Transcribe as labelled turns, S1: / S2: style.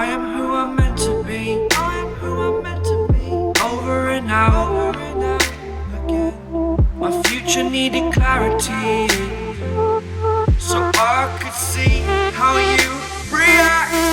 S1: I am who I'm meant to be. I am who I'm meant to be. Over and out again. My future needed clarity, so I could see how you react.